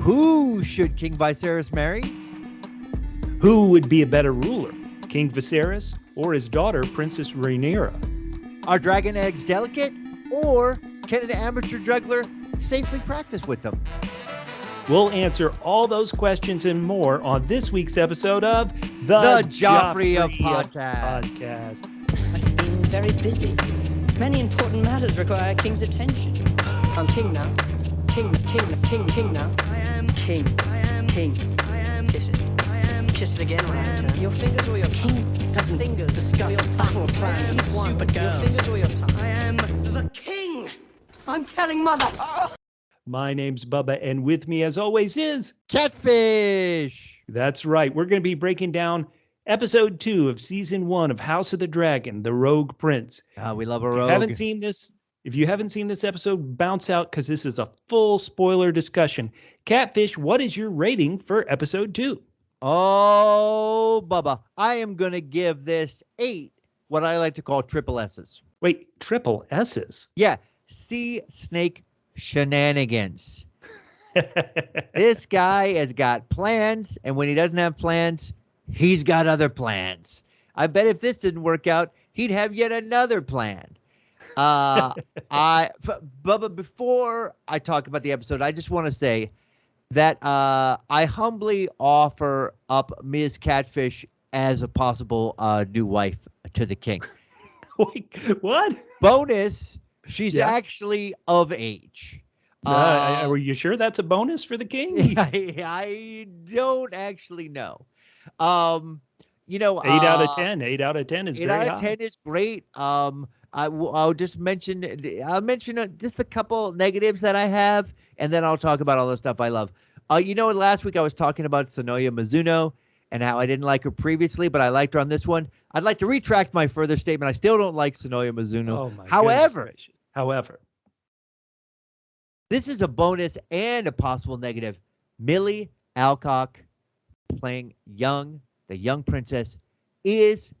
Who should King Viserys marry? Who would be a better ruler, King Viserys or his daughter, Princess Rhaenyra? Are dragon eggs delicate, or can an amateur juggler safely practice with them? We'll answer all those questions and more on this week's episode of The Joffrey of Podcasts. I've been very busy. Many important matters require King's attention. I'm king now. King now. I am king. I am king. I am. Kiss it. I am. Kiss it again when I return. Your fingers or your king doesn't fingers discuss your battle plan. He's one. Stupid girls. Your fingers or your tongue. I am the king. I'm telling mother. Oh. My name's Bubba, and with me, as always, is Catfish. That's right. We're going to be breaking down episode 2 of season 1 of House of the Dragon, The Rogue Prince. We love a If rogue. you haven't seen this episode, bounce out because this is a full spoiler discussion. Catfish, what is your rating for episode 2? Oh, Bubba, I am going to give this 8, what I like to call triple S's. Wait, triple S's? Yeah, sea snake shenanigans. This guy has got plans, and when he doesn't have plans, he's got other plans. I bet if this didn't work out, he'd have yet another plan. Bubba, before I talk about the episode, I just want to say that I humbly offer up Ms. Catfish as a possible new wife to the king. Wait, what? Bonus, she's actually of age. Are you sure that's a bonus for the king? I don't actually know. 8 out of 10. 8 out of 10 is very high. 8 out of 10 is great. I'll just mention just a couple negatives that I have, and then I'll talk about all the stuff I love. Last week I was talking about s1e02 Mizuno and how I didn't like her previously, but I liked her on this one. I'd like to retract my further statement. I still don't like s1e02 Mizuno. Oh my However, this is a bonus and a possible negative. Millie Alcock playing the young princess, is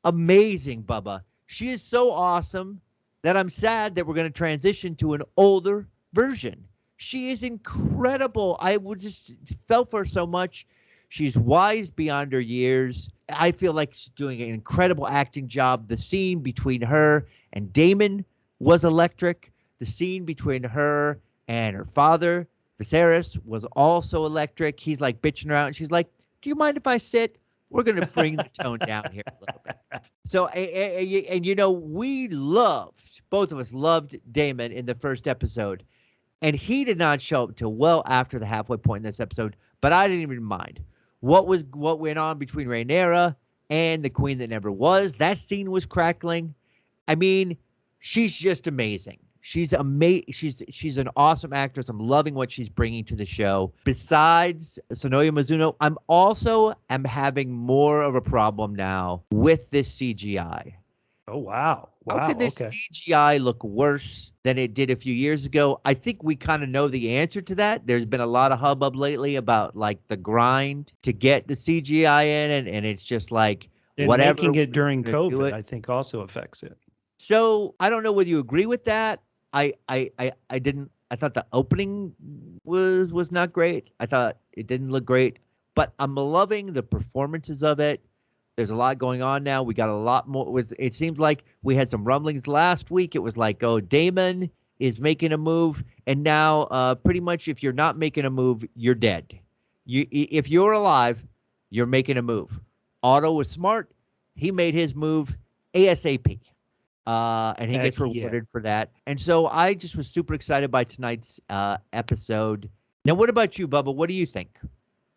amazing, Bubba. She is so awesome that I'm sad that we're going to transition to an older version. She is incredible. I would just felt for her so much. She's wise beyond her years. I feel like she's doing an incredible acting job. The scene between her and Daemon was electric. The scene between her and her father, Viserys, was also electric. He's like bitching her out, and she's like, "Do you mind if I sit? We're going to bring the tone down here a little bit." So, both of us loved Daemon in the first episode, and he did not show up until well after the halfway point in this episode, but I didn't even mind. What went on between Rhaenyra and the Queen That Never Was? That scene was crackling. I mean, she's just amazing. She's amazing. She's an awesome actress. I'm loving what she's bringing to the show. Besides s1e02 Mizuno, I'm having more of a problem now with this CGI. Oh, wow. How could this CGI look worse than it did a few years ago? I think we kind of know the answer to that. There's been a lot of hubbub lately about like the grind to get the CGI in, and it's just like whatever. Making it during COVID, I think, also affects it. So I don't know whether you agree with that. I didn't. I thought the opening was not great. I thought it didn't look great, but I'm loving the performances of it. There's a lot going on now. We got a lot more. It seems like we had some rumblings last week. It was like, oh, Daemon is making a move, and now pretty much if you're not making a move, you're dead. If you're alive, you're making a move. Otto was smart. He made his move ASAP. And he gets rewarded for that. And so I just was super excited by tonight's episode. Now, what about you, Bubba? What do you think?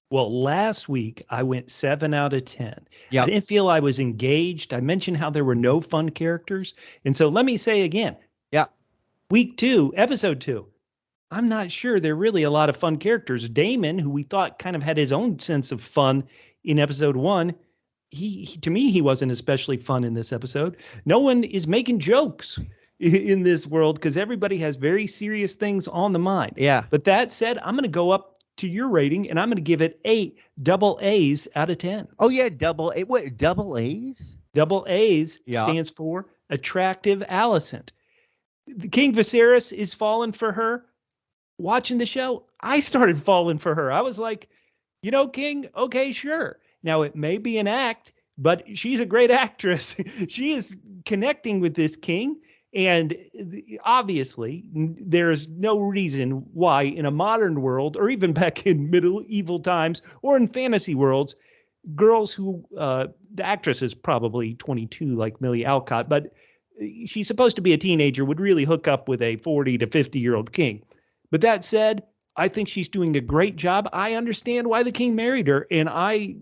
Well, last week I went 7 out of 10. Yep. I didn't feel I was engaged. I mentioned how there were no fun characters. And so let me say again. Yeah. Week 2, episode 2. I'm not sure there are really a lot of fun characters. Daemon, who we thought kind of had his own sense of fun in episode 1, to me, he wasn't especially fun in this episode. No one is making jokes in this world because everybody has very serious things on the mind. Yeah. But that said, I'm going to go up to your rating, and I'm going to give it 8 double A's out of 10. Oh, yeah, double A. What, double A's? Double A's stands for attractive Alicent. The King Viserys is falling for her. watching the show, I started falling for her. I was like, King, okay, sure. Now it may be an act, but she's a great actress. She is connecting with this king. And obviously, there's no reason why in a modern world, or even back in medieval times, or in fantasy worlds, girls who, the actress is probably 22, like Millie Alcott, but she's supposed to be a teenager, would really hook up with a 40 to 50-year-old king. But that said, I think she's doing a great job. I understand why the king married her, and I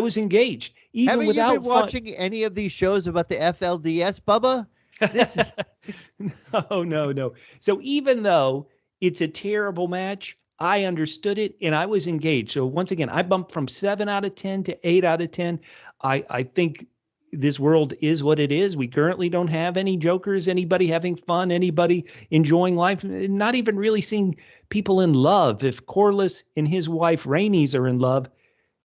was engaged, even Haven't without you been watching any of these shows about the FLDS, Bubba? This is no. So even though it's a terrible match, I understood it and I was engaged. So once again, I bumped from 7 out of 10 to 8 out of 10. I think this world is what it is. We currently don't have any jokers, anybody having fun, anybody enjoying life, not even really seeing people in love. If Corlys and his wife Rhaenys are in love,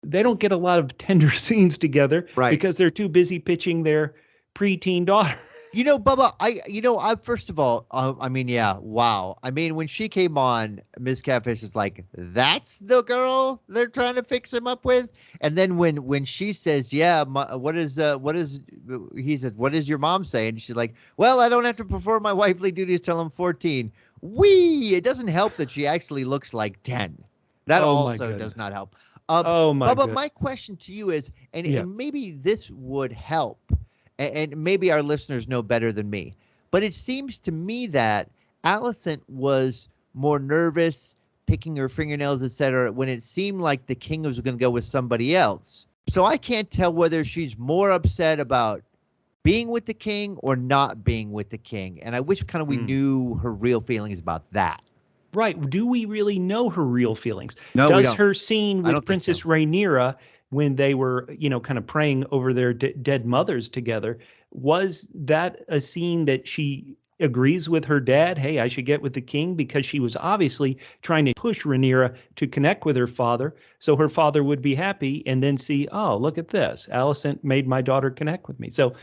they don't get a lot of tender scenes together Right. because they're too busy pitching their preteen daughter. Bubba, I first of all, I mean, yeah, wow. I mean, when she came on, Miss Catfish is like, that's the girl they're trying to fix him up with. And then when she says, yeah, he says, what does your mom say? And she's like, well, I don't have to perform my wifely duties till I'm 14. It doesn't help that she actually looks like 10. That also does not help. Bubba, my question to you is, and maybe this would help, and maybe our listeners know better than me, but it seems to me that Alicent was more nervous, picking her fingernails, etc., when it seemed like the king was going to go with somebody else. So I can't tell whether she's more upset about being with the king or not being with the king, and I wish kind of we knew her real feelings about that. Right. Do we really know her real feelings? No, we don't. Her scene with Princess Rhaenyra when they were, kind of praying over their dead mothers together, was that a scene that she agrees with her dad, hey, I should get with the king, because she was obviously trying to push Rhaenyra to connect with her father so her father would be happy and then see, oh, look at this. Alicent made my daughter connect with me. So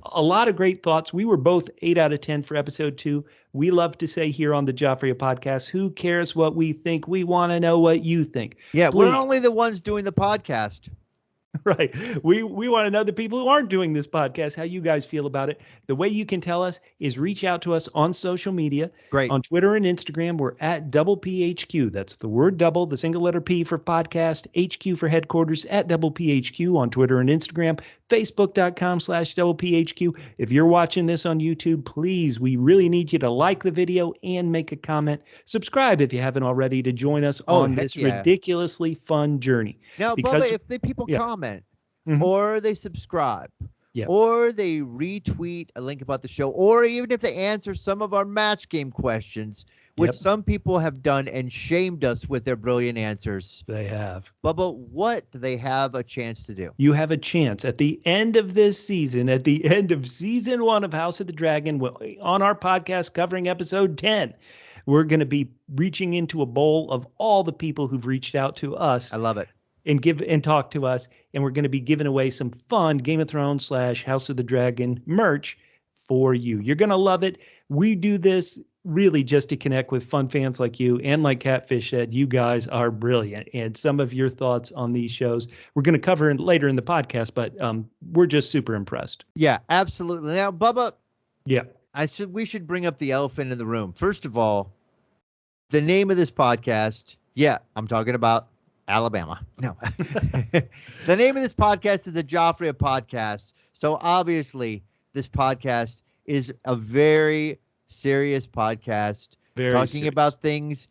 a lot of great thoughts. We were both 8 out of 10 for episode 2. We love to say here on the Joffrey of Podcasts, who cares what we think? We want to know what you think. Yeah, Please. We're only the ones doing the podcast. Right. We want to know the people who aren't doing this podcast, how you guys feel about it. The way you can tell us is reach out to us on social media. Great. On Twitter and Instagram, we're at PHQ. That's the word double, the single letter P for podcast, HQ for headquarters, at PHQ on Twitter and Instagram, Facebook.com/PHQ. If you're watching this on YouTube, please, we really need you to like the video and make a comment. Subscribe if you haven't already to join us on this ridiculously fun journey. Now, Bubba, if the people comment or they subscribe or they retweet a link about the show, or even if they answer some of our match game questions, which some people have done and shamed us with their brilliant answers. They have. Bubba, what do they have a chance to do? You have a chance at the end of this season, at the end of season 1 of House of the Dragon, on our podcast covering episode 10. We're going to be reaching into a bowl of all the people who've reached out to us. I love it. And talk to us. And we're going to be giving away some fun Game of Thrones / House of the Dragon merch for you. You're going to love it. We do this really just to connect with fun fans like you. And like Catfish said, you guys are brilliant. And some of your thoughts on these shows we're going to cover later in the podcast, but we're just super impressed. Yeah, absolutely. Now, Bubba. Yeah. We should bring up the elephant in the room. First of all, the name of this podcast. Yeah, I'm talking about Alabama. No. The name of this podcast is the Joffrey of Podcasts. So obviously, this podcast is a very serious podcast, talking about things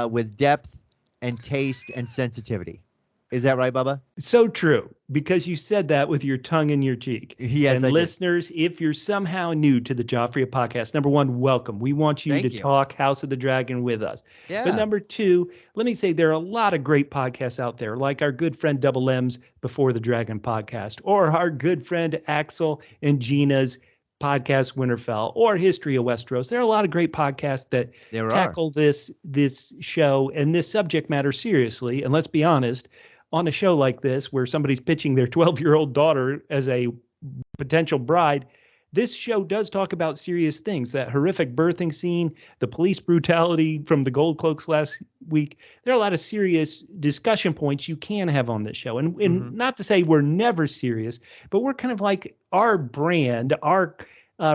with depth and taste and sensitivity. Is that right, Bubba? So true, because you said that with your tongue in your cheek. Yes, and listeners, if you're somehow new to the Joffrey of Podcast, number 1, welcome. We want you to talk House of the Dragon with us. Yeah. But number 2, let me say there are a lot of great podcasts out there, like our good friend Double M's Before the Dragon podcast, or our good friend Axel and Gina's podcast Winterfell, or History of Westeros. There are a lot of great podcasts that tackle this show and this subject matter seriously. And let's be honest, on a show like this, where somebody's pitching their 12-year-old daughter as a potential bride, this show does talk about serious things. That horrific birthing scene, the police brutality from the Gold Cloaks last week. There are a lot of serious discussion points you can have on this show. And not to say we're never serious, but we're kind of like our brand, our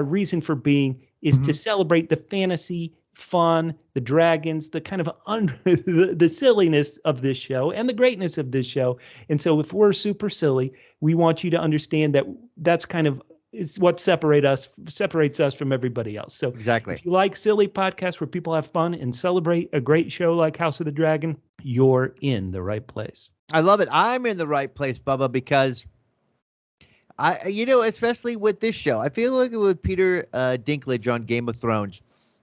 reason for being is to celebrate the fantasy, fun, the dragons, the kind of the silliness of this show and the greatness of this show. And so if we're super silly, we want you to understand that that's kind of it's what separates us from everybody else. So Exactly. if you like silly podcasts where people have fun and celebrate a great show like House of the Dragon, you're in the right place. I love it. I'm in the right place, Bubba, because especially with this show, I feel like with Peter Dinklage on Game of Thrones,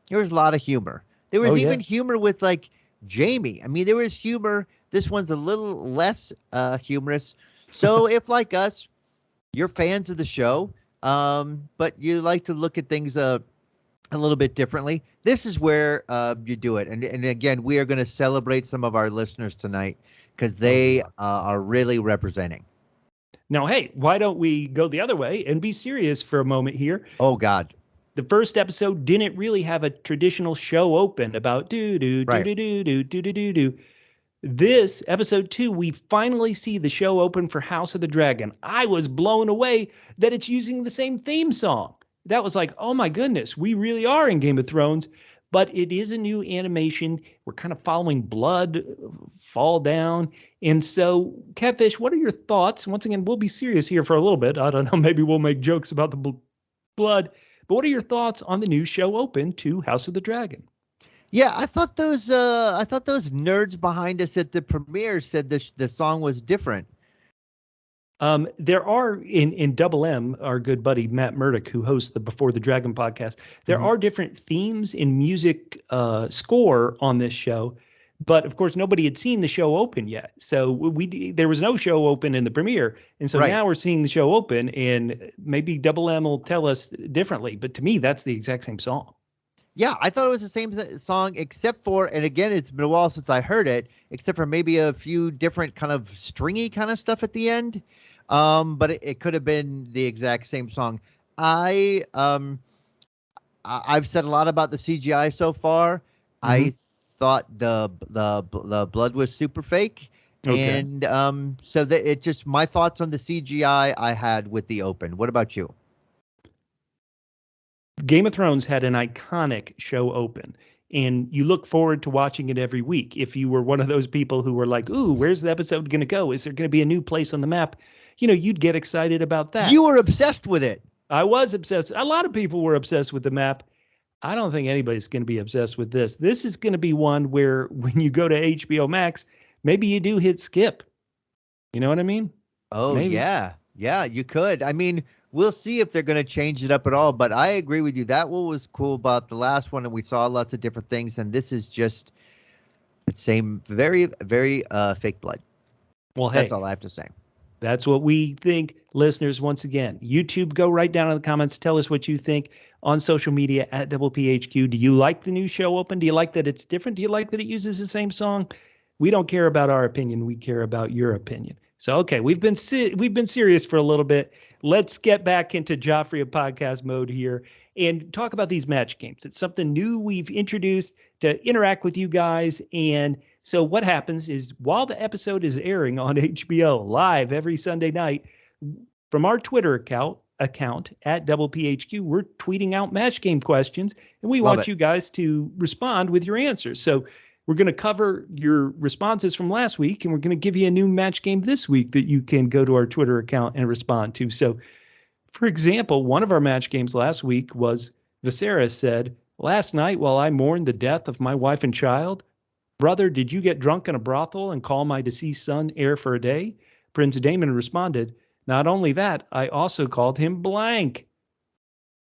there was a lot of humor. There was even humor with like Jamie. I mean, there was humor. This one's a little less humorous. So if like us, you're fans of the show, but you like to look at things a little bit differently, this is where you do it. And again, we are going to celebrate some of our listeners tonight because they are really representing. Now, hey, why don't we go the other way and be serious for a moment here? Oh, God. The first episode didn't really have a traditional show open about do-do-do-do-do-do-do-do. This, episode 2, we finally see the show open for House of the Dragon. I was blown away that it's using the same theme song. That was like, oh my goodness, we really are in Game of Thrones. But it is a new animation. We're kind of following blood fall down. And so, Catfish, what are your thoughts? Once again, we'll be serious here for a little bit. I don't know, maybe we'll make jokes about the blood. But what are your thoughts on the new show open to House of the Dragon? Yeah, I thought those nerds behind us at the premiere said the song was different. There are in Double M, our good buddy Matt Murdock, who hosts the Before the Dragon podcast, there are different themes in music score on this show. But of course, nobody had seen the show open yet. So there was no show open in the premiere. And so now we're seeing the show open, and maybe Double M will tell us differently. But to me, that's the exact same song. Yeah, I thought it was the same song, except for, and again, it's been a while since I heard it, except for maybe a few different kind of stringy kind of stuff at the end. But it could have been the exact same song. I've said a lot about the CGI so far. I thought the blood was super fake. Okay. And so that it just my thoughts on the CGI I had with the open. What about you? Game of Thrones had an iconic show open, and you look forward to watching it every week. If you were one of those people who were like, ooh, where's the episode going to go? Is there going to be a new place on the map? You'd get excited about that. You were obsessed with it. I was obsessed. A lot of people were obsessed with the map. I don't think anybody's going to be obsessed with this. This is going to be one where when you go to HBO Max, maybe you do hit skip. You know what I mean? Oh, maybe. Yeah. Yeah, you could. I mean, we'll see if they're going to change it up at all. But I agree with you. That what was cool about the last one, and we saw lots of different things. And this is just the same, very, very fake blood. Well, hey, that's all I have to say. That's what we think, listeners. Once again, YouTube, go right down in the comments. Tell us what you think on social media at PHQ. Do you like the new show open? Do you like that it's different? Do you like that it uses the same song? We don't care about our opinion. We care about your opinion. So, okay, we've been serious for a little bit. Let's get back into Joffrey of Podcast mode here and talk about these match games. It's something new we've introduced to interact with you guys. And so what happens is while the episode is airing on HBO live every Sunday night, from our Twitter account at PHQ, we're tweeting out match game questions, and we want you guys to respond with your answers. So we're going to cover your responses from last week, and we're going to give you a new match game this week that you can go to our Twitter account and respond to. So, for example, one of our match games last week was Viserys said, "Last night while I mourned the death of my wife and child, brother, did you get drunk in a brothel and call my deceased son heir for a day?" Prince Daemon responded, "Not only that, I also called him blank."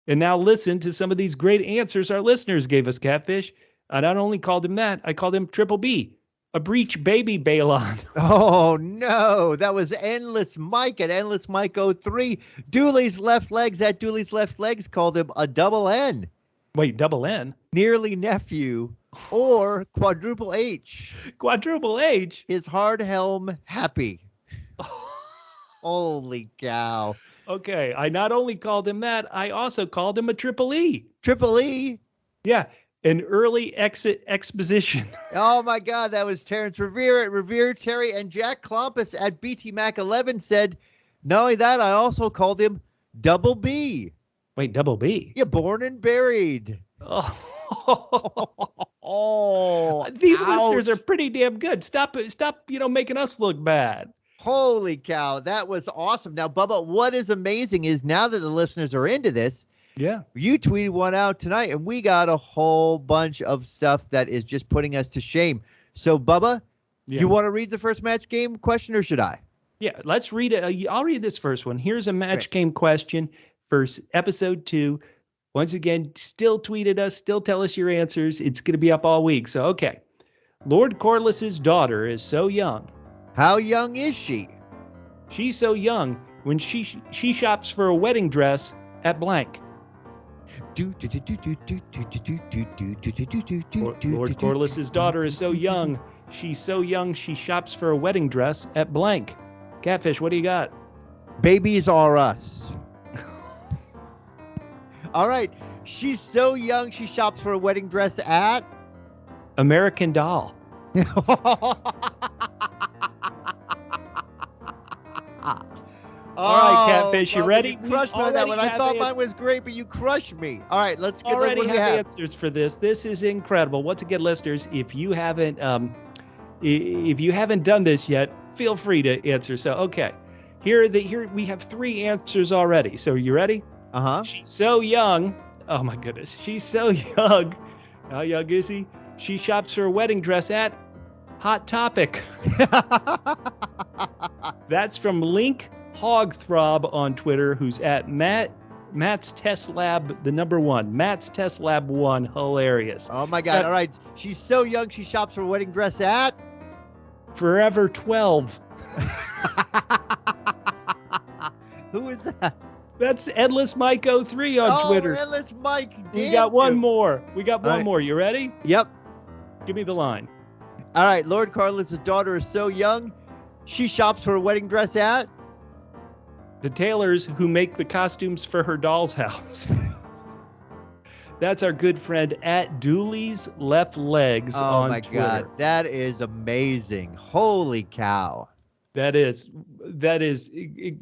And now listen to some of these great answers our listeners gave us, Catfish. I not only called him that, I called him Triple B, a breech baby Balon. Oh, no. That was Endless Mike at Endless Mike 03. Dooley's Left Legs at Dooley's Left Legs called him a double N. Wait, double N? Nearly Nephew. Or Quadruple H. Quadruple H? His hard helm happy. Holy cow. Okay, I not only called him that, I also called him a Triple E. Triple E. Yeah, an early exit exposition. Oh my God, that was Terrence Revere at Revere Terry, and Jack Klompus at BT Mac 11 said, not only that, I also called him Double B. Wait, Double B? Yeah, born and buried. Oh. Oh, These ouch. listeners are pretty damn good. Stop, making us look bad. Holy cow, that was awesome. Now, Bubba, what is amazing is now that the listeners are into this, Yeah. you tweeted one out tonight, and we got a whole bunch of stuff that is just putting us to shame. So, Bubba, you want to read the first match game question, or should I? Yeah, let's read it. I'll read this first one. Here's a match game question for episode 2. Once again, still tweet at us, still tell us your answers. It's going to be up all week. So, okay. Lord Corliss's daughter is so young. How young is she? She's so young when she shops for a wedding dress at blank. Lord Corliss's daughter is so young. She's so young she shops for a wedding dress at blank. Catfish, what do you got? Babies are us. All right. She's so young she shops for a wedding dress at American Doll. All right, Catfish, you ready? You crushed me on that one. I thought mine was great, but you crushed me. All right, let's get already what we have have. Answers for this. This is incredible. Once again, listeners, if you haven't done this yet, feel free to answer. So, okay, here we have 3 answers already. So, you ready? She's so young. Oh my goodness, she's so young. How young is he? She shops for a wedding dress at Hot Topic. That's from Link Hogthrob on Twitter, who's at Matt's Test Lab, the number 1. Matt's Test Lab 1. Hilarious. Oh my God. All right. She's so young she shops for a wedding dress at Forever 12. Who is that? That's Endless Mike 03 on Twitter. Endless Mike. We got one more. More. You ready? Yep. Give me the line. All right. Lord Corliss's daughter is so young she shops for a wedding dress at the tailors who make the costumes for her doll's house. That's our good friend at Dooley's Left Legs on Twitter. Oh my God, that is amazing. Holy cow. That is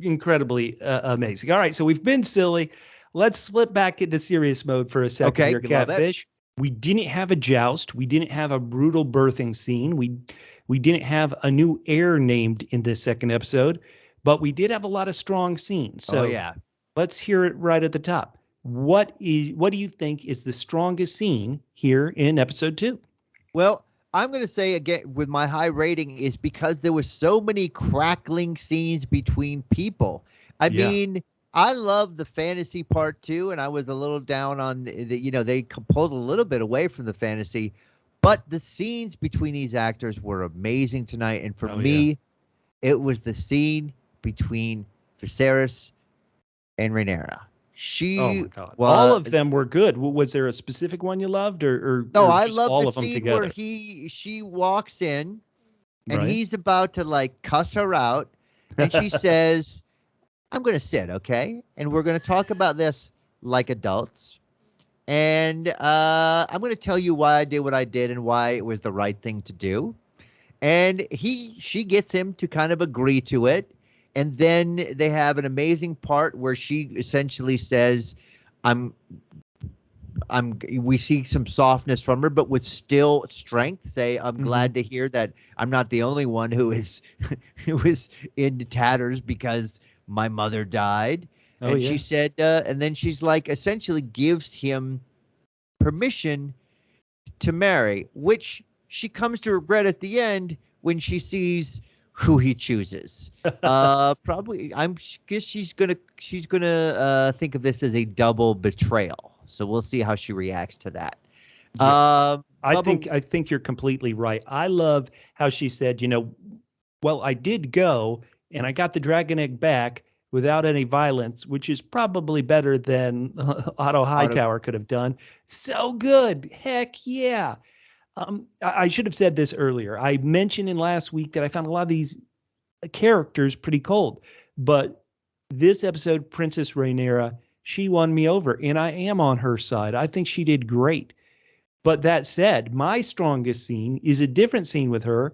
incredibly amazing. All right, so we've been silly. Let's slip back into serious mode for a second here, Catfish. We didn't have a joust. We didn't have a brutal birthing scene. We didn't have a new heir named in this second episode. But we did have a lot of strong scenes. So let's hear it right at the top. What do you think is the strongest scene here in episode 2? Well, I'm going to say again with my high rating is because there were so many crackling scenes between people. I mean, I love the fantasy part too, and I was a little down on they pulled a little bit away from the fantasy, but the scenes between these actors were amazing tonight. And for me, it was the scene between Viserys and Rhaenyra. Oh my God. All of them were good. Was there a specific one you loved, or no? Or I just love all the of them scene together? where she walks in, and he's about to like cuss her out, and she says, "I'm going to sit, okay, and we're going to talk about this like adults, and I'm going to tell you why I did what I did and why it was the right thing to do." And she gets him to kind of agree to it. And then they have an amazing part where she essentially says, we see some softness from her, but with still strength. Say, I'm glad to hear that I'm not the only one who is in tatters because my mother died. She said, and then she's like, essentially gives him permission to marry, which she comes to regret at the end when she sees who he chooses. Probably, I guess she's gonna think of this as a double betrayal. So we'll see how she reacts to that. I think you're completely right. I love how she said, well, I did go and I got the dragon egg back without any violence, which is probably better than Otto Hightower could have done. So good. Heck yeah. I should have said this earlier. I mentioned in last week that I found a lot of these characters pretty cold, but this episode, Princess Rhaenyra, she won me over, and I am on her side. I think she did great. But that said, my strongest scene is a different scene with her,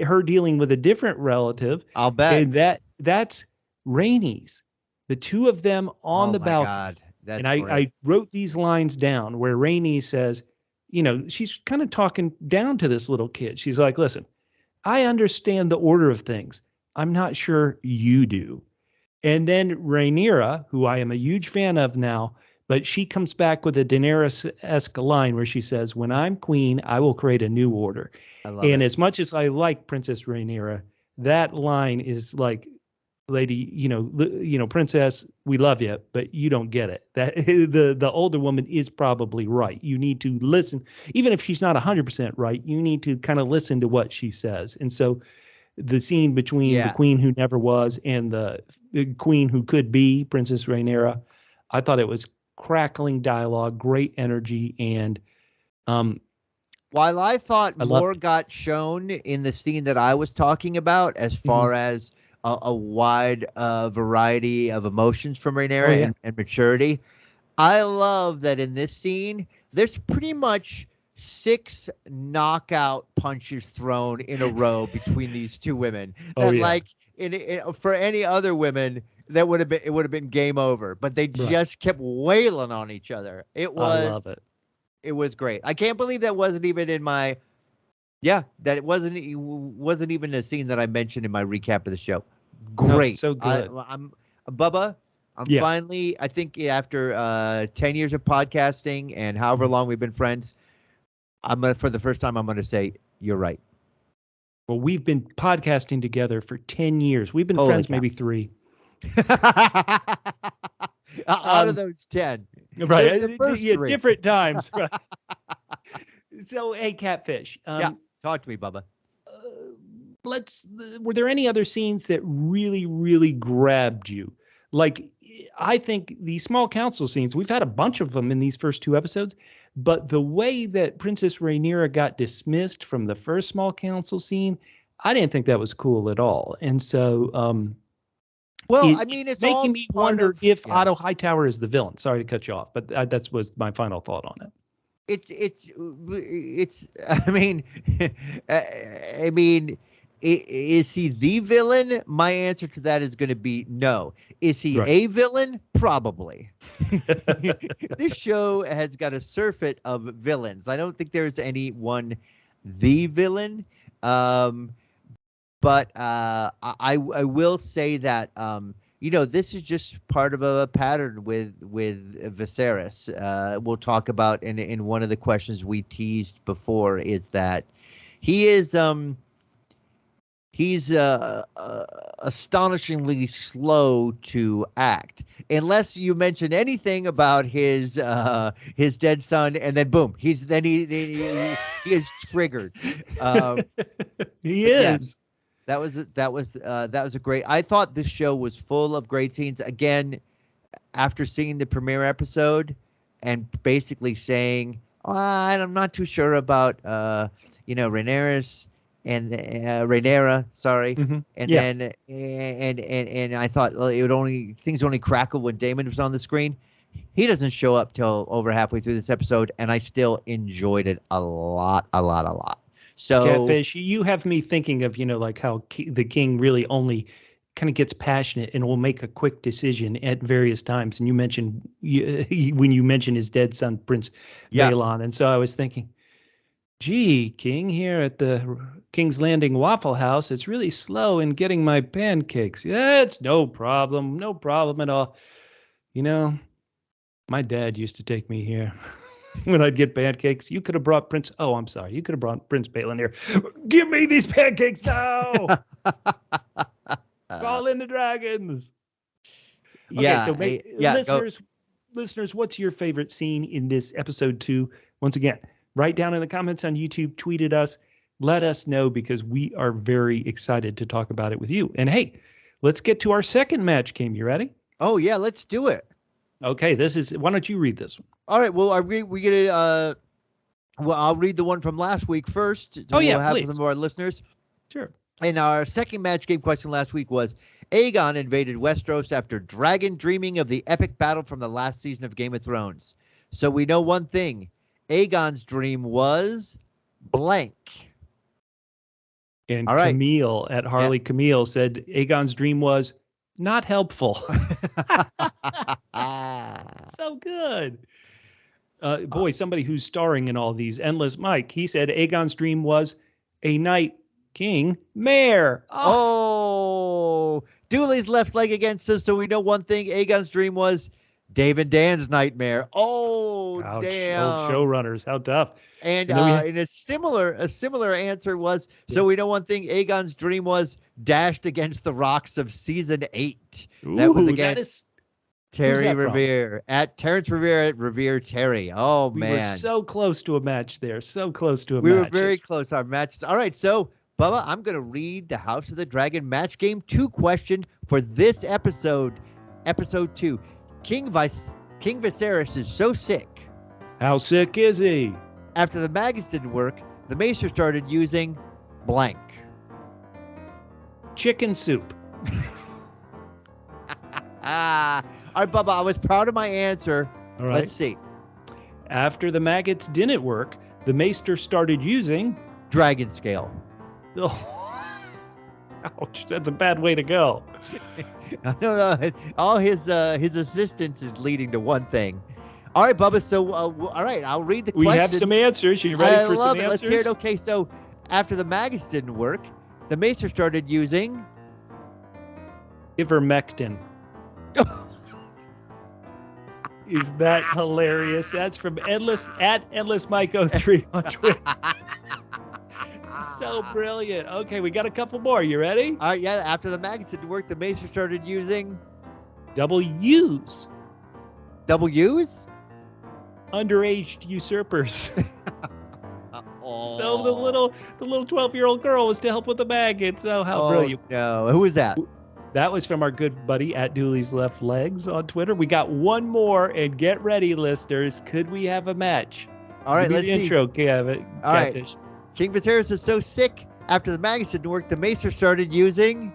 her dealing with a different relative, I'll bet. and that's Rhaenys. The two of them on Oh the my balcony. God, that's And great. I wrote these lines down where Rhaenys says, you know, she's kind of talking down to this little kid. She's like, listen, I understand the order of things. I'm not sure you do. And then Rhaenyra, who I am a huge fan of now, but she comes back with a Daenerys-esque line where she says, when I'm queen, I will create a new order. I love And it. as much as I like Princess Rhaenyra, that line is like, lady, princess, we love you, but you don't get it. That the older woman is probably right. You need to listen, even if she's not 100% right. You need to kind of listen to what she says. And so, the scene between the Yeah. queen who never was and the queen who could be, Princess Rhaenyra, I thought it was crackling dialogue, great energy, and While I thought I loved more it. got shown in the scene that I was talking about, as far as a wide variety of emotions from Oh Rhaenyra yeah, and maturity, I love that in this scene, there's pretty much 6 knockout punches thrown in a row between these two women. oh That yeah, like for any other women, that would have been game over. But they right. just kept wailing on each other. I love it. It was great. I can't believe that wasn't even in my that it wasn't even a scene that I mentioned in my recap of the show. No, Great. so good. I'm Bubba. I'm Yeah. finally, I think after 10 years of podcasting and however Mhm. long we've been friends, for the first time I'm gonna say you're right. Well, we've been podcasting together for 10 years. We've been Holy friends cow. maybe 3. Out of those 10. Right. The first Yeah, 3. different times. Right. So, hey, Catfish. Yeah. Talk to me, Bubba. let's Were there any other scenes that really grabbed you? Like, I think the small council scenes, we've had a bunch of them in these first 2 episodes, but the way that Princess Rhaenyra got dismissed from the first small council scene, I didn't think that was cool at all. And so Well, I mean, it's it's all making me part wonder of if yeah. Otto Hightower is the villain. Sorry to cut you off, but that was my final thought on it. It's I mean I mean is he the villain? My answer to that is going to be no. Is he Right. a villain? Probably. This show has got a surfeit of villains. I don't think there's any one the villain. But I will say that this is just part of a pattern with Viserys. We'll talk about in one of the questions we teased before is that he is he's astonishingly slow to act unless you mention anything about his dead son, and then boom, he is triggered. He Yes. is. That was a great. I thought this show was full of great scenes. Again, after seeing the premiere episode and basically saying, I'm not too sure about Rhaenyra, sorry. Mhm. And Yeah. then and I thought, well, things only crackle when Daemon was on the screen. He doesn't show up till over halfway through this episode, and I still enjoyed it a lot, a lot, a lot. So Catfish, you have me thinking of, like how the king really only kind of gets passionate and will make a quick decision at various times. And you mentioned when you mentioned his dead son, Prince yeah, Balon. And so I was thinking, gee, King, here at the King's Landing Waffle House, it's really slow in getting my pancakes. Yeah, it's no problem at all. My dad used to take me here. When I'd get pancakes, you could have brought Prince. Oh, I'm sorry. You could have brought Prince Balin here. Give me these pancakes now. Call in the dragons. Okay, so go. listeners, what's your favorite scene in this episode 2? Once again, write down in the comments on YouTube, tweet at us, let us know, because we are very excited to talk about it with you. And hey, let's get to our second match game. You ready? Oh yeah, let's do it. Okay, why don't you read this one? All right. Well, we get it. Well, I'll read the one from last week first. Oh, yeah, we'll have please. some of our listeners. Sure. And our second match game question last week was Aegon invaded Westeros after dragon dreaming of the epic battle from the last season of Game of Thrones. So we know one thing. Aegon's dream was blank. And All right. Camille at Harley Camille said Aegon's dream was not helpful. So good. Boy, somebody who's starring in all these. Endless Mike, he said Aegon's dream was a night king mayor. Oh, Dooley's left leg against us, so we know one thing. Aegon's dream was David Dan's nightmare. Oh, Ouch. damn. Old showrunners, how tough. And then we and a similar answer was, so we know one thing. Aegon's dream was dashed against the rocks of season 8. That was against Terry Revere at Terrence Revere at Revere Terry. Oh, we man. were so close to a match there. So close to a match. We were very close. Our match. All right. So, Bubba, I'm going to read the House of the Dragon match game 2 question for this episode, episode 2. King Viserys is so sick. How sick is he? After the maggots didn't work, the Maester started using blank. Chicken soup. All right, Bubba, I was proud of my answer. All right. Let's see. After the maggots didn't work, the Maester started using Dragon scale. Oh, ouch! That's a bad way to go. I don't know. All his assistance is leading to one thing. All right, Bubba. So, all right, I'll read the question. We have some answers. You ready for some answers? Let's hear it. Okay, so after the maggots didn't work, the Maester started using ivermectin. Is that hilarious? That's from Endless Mike03 on Twitter. So brilliant. Okay, we got a couple more. You ready? All right, yeah. After the maggots didn't work, the Maester started using W's. W's? Underage usurpers. Oh. So the little 12-year-old girl was to help with the maggots. Oh, how brilliant. No. Who was that? That was from our good buddy at Dooley's Left Legs on Twitter. We got one more, and get ready, listeners. Could we have a match? All right, let's see. Intro, Catfish. All right. King Viserys is so sick. After the maggots didn't work, the Maester started using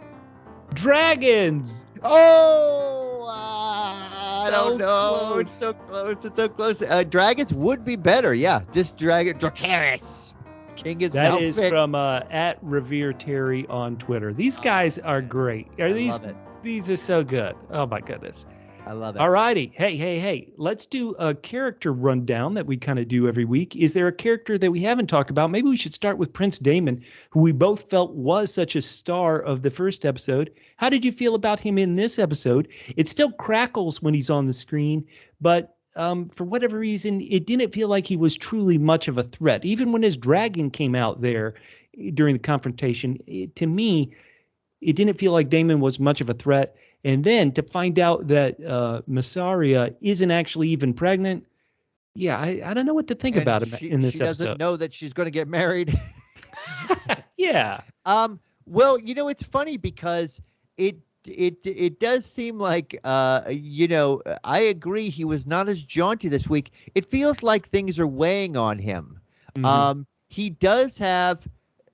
dragons. Oh, I don't know. Close. It's so close. It's so close. Dragons would be better. Yeah, just Dracarys. King is that now is picked. From at Revere Terry on Twitter. These guys are great. Love it. These are so good. Oh my goodness. I love it. All righty. Hey. Let's do a character rundown that we kind of do every week. Is there a character that we haven't talked about? Maybe we should start with Prince Daemon, who we both felt was such a star of the first episode. How did you feel about him in this episode? It still crackles when he's on the screen, but for whatever reason, it didn't feel like he was truly much of a threat. Even when his dragon came out there during the confrontation, to me, it didn't feel like Daemon was much of a threat. And then to find out that Massaria isn't actually even pregnant, yeah, I don't know what to think about him in this episode. She doesn't know that she's going to get married. Yeah. Well, it's funny because it does seem like I agree he was not as jaunty this week. It feels like things are weighing on him. Mm-hmm. He does have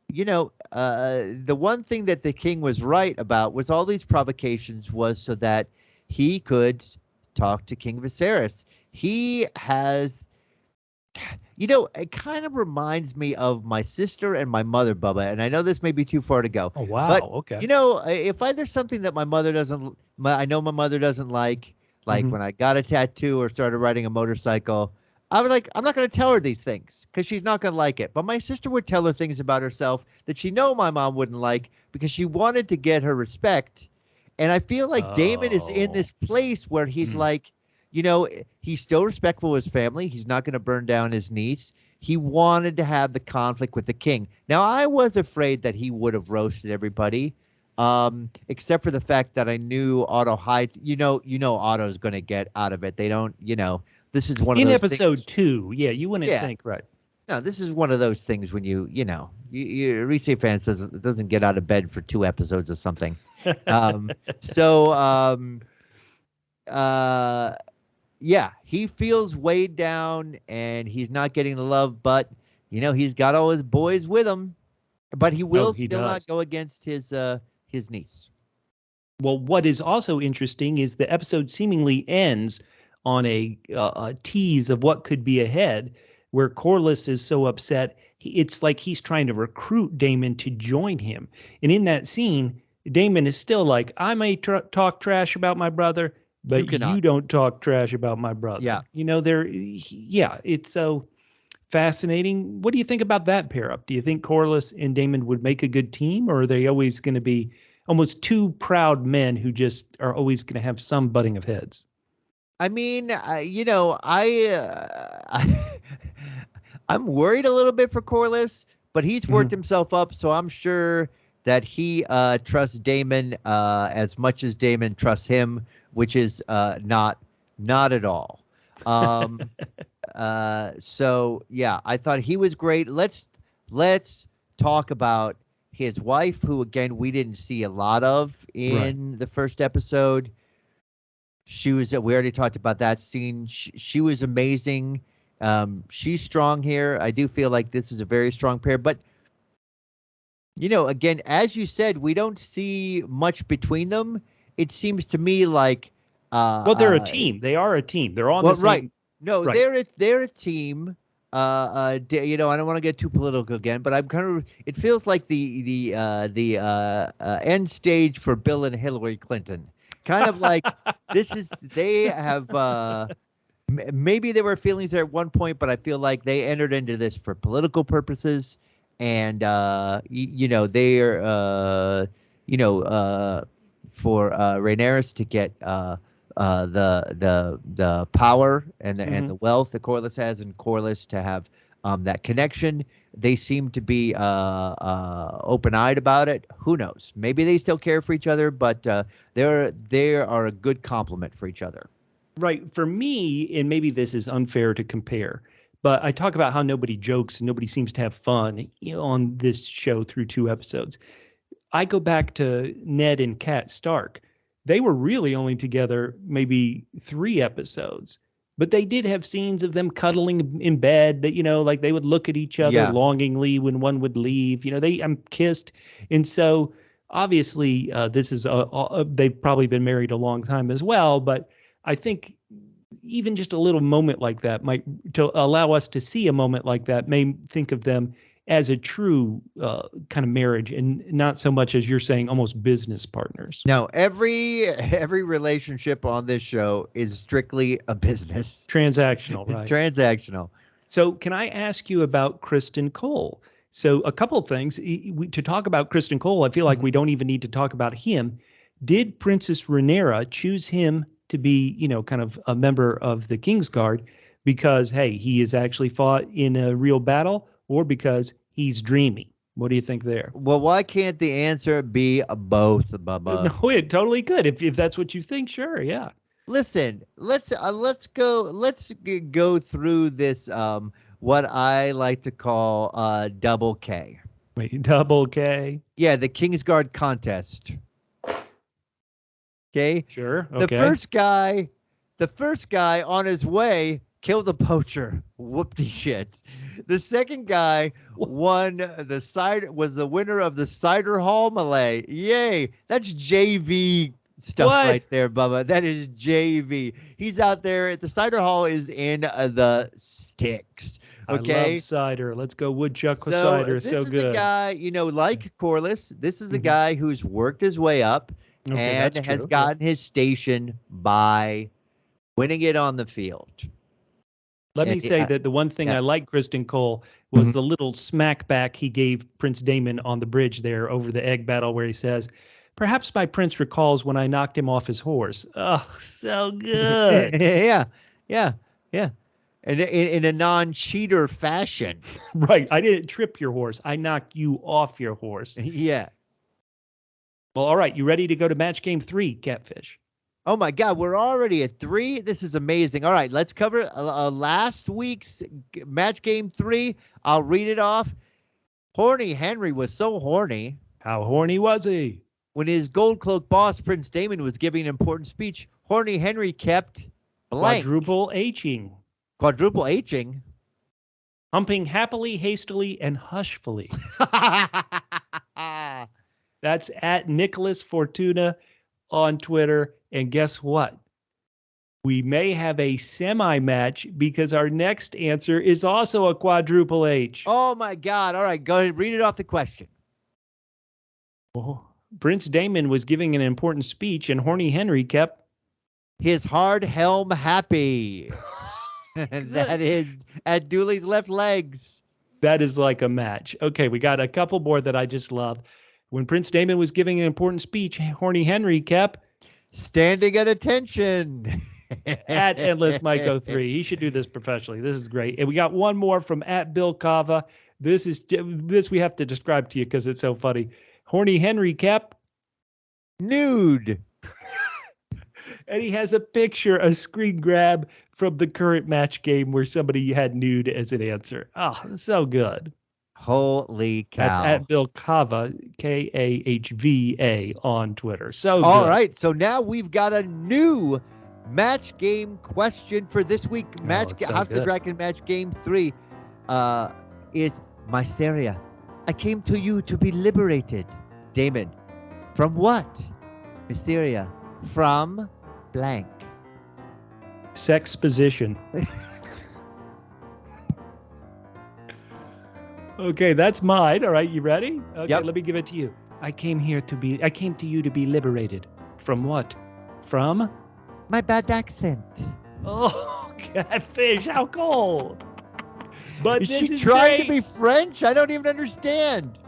the one thing that the king was right about was all these provocations was so that he could talk to King Viserys. He has, it kind of reminds me of my sister and my mother, Bubba. And I know this may be too far to go. Oh, wow. But, okay. If there's something that my mother doesn't, I know my mother doesn't like when I got a tattoo or started riding a motorcycle, I was like, I'm not going to tell her these things because she's not going to like it. But my sister would tell her things about herself that she know my mom wouldn't like because she wanted to get her respect. And I feel like Daemon is in this place where he's like, he's still respectful of his family. He's not going to burn down his niece. He wanted to have the conflict with the king. Now, I was afraid that he would have roasted everybody, except for the fact that I knew Otto Otto's going to get out of it. They don't, this is one of those things. In episode 2, yeah, you wouldn't think, right? No, this is one of those things when you Reese fans doesn't get out of bed for 2 episodes or something. Yeah, he feels weighed down and he's not getting the love, but he's got all his boys with him. But he will he still not does. go against his niece. Well, what is also interesting is the episode seemingly ends on a tease of what could be ahead, where Corlys is so upset. It's like he's trying to recruit Daemon to join him. And in that scene, Daemon is still like, I may talk trash about my brother, You but cannot. you don't talk trash about my brother. Yeah. You know, yeah, it's so fascinating. What do you think about that pair up? Do you think Corlys and Daemon would make a good team, or are they always going to be almost two proud men who just are always going to have some butting of heads? I mean, I'm worried a little bit for Corlys, but he's worked himself up, so I'm sure that he trusts Daemon as much as Daemon trusts him, which is not at all. So yeah, I thought he was great. Let's talk about his wife, who again we didn't see a lot of in the first episode. We already talked about that scene. She was amazing. She's strong here. I do feel like this is a very strong pair, but again, as you said, we don't see much between them. It seems to me like, well, they're a team. They are a team. They're on well, the right. same. No, Right. they're a team. I don't want to get too political again, but I'm kind of. It feels like the end stage for Bill and Hillary Clinton. Kind of like this is they have. Maybe there were feelings there at one point, but I feel like they entered into this for political purposes, and they're for Rhaenyra to get the power and the wealth that Corlys has, and Corlys to have that connection. They seem to be open-eyed about it. Who knows? Maybe they still care for each other, but they are a good complement for each other. Right. For me, and maybe this is unfair to compare, but I talk about how nobody jokes and nobody seems to have fun on this show through 2 episodes. I go back to Ned and Kat Stark. They were really only together maybe 3 episodes, but they did have scenes of them cuddling in bed that, like they would look at each other Yeah. longingly when one would leave. They kissed. And so obviously this is, they've probably been married a long time as well, but I think even just a little moment like that might, to allow us to see a moment like that, may think of them as a true kind of marriage, and not so much as you're saying, almost business partners. No, every relationship on this show is strictly a business. Transactional, right? Transactional. So can I ask you about Kristen Cole? So a couple of things. To talk about Kristen Cole, I feel like we don't even need to talk about him. Did Princess Rhaenyra choose him to be, kind of a member of the Kingsguard because, hey, he has actually fought in a real battle, or because he's dreamy? What do you think there? Well, why can't the answer be both, Bubba? No, it totally could. If that's what you think, sure, yeah. Listen, let's go through this what I like to call double K. Wait, double K? Yeah, the Kingsguard contest. Okay? Sure. Okay. The first guy on his way killed the poacher. Whoopty shit. The second guy was the winner of the cider hall melee. Yay. That's JV stuff right there, Bubba. That is JV. He's out there. The cider hall is in the sticks. Okay. I love cider. Let's go woodchuck with cider. So good. This is a guy, like Corlys. This is a guy who's worked his way up and has gotten his station by winning it on the field. Let me say that the one thing I like Kristen Cole was the little smack back he gave Prince Daemon on the bridge there over the egg battle, where he says, "Perhaps my prince recalls when I knocked him off his horse." Oh, so good. Yeah. And in a non-cheater fashion. Right. I didn't trip your horse. I knocked you off your horse. Yeah. Well, all right. You ready to go to match game 3, Catfish? Oh my God, we're already at 3. This is amazing. All right, let's cover last week's match game 3. I'll read it off. Horny Henry was so horny. How horny was he? When his gold cloak boss, Prince Daemon, was giving an important speech, Horny Henry kept blank. Quadruple Hing. Quadruple Hing? Humping happily, hastily, and hushfully. That's at Nicholas Fortuna on Twitter. And guess what? We may have a semi-match because our next answer is also a quadruple H. Oh, my God. All right, go ahead. Read it off the question. Oh, Prince Daemon was giving an important speech, and Horny Henry kept his hard helm happy. That is at Dooley's left legs. That is like a match. Okay, we got a couple more that I just love. When Prince Daemon was giving an important speech, Horny Henry kept standing at attention. At Endless Mike 03. He should do this professionally. This is great. And we got one more from at Bill Kava. This we have to describe to you because it's so funny. Horny Henry kept nude. And he has a picture, a screen grab from the current match game where somebody had nude as an answer. Oh, so good. Holy cow. That's at Bill Kava, Kahva on Twitter. So all good. right. So now we've got a new match game question for this week. House of the Dragon match game 3 is Mysteria. I came to you to be liberated. Daemon. From what? Mysteria. From blank. Sex position. Okay, that's mine. All right, you ready? Okay, yep. Let me give it to you. I came to you to be liberated. From what? From? My bad accent. Oh, catfish, how cold. But is this she is trying great. to be French? I don't even understand.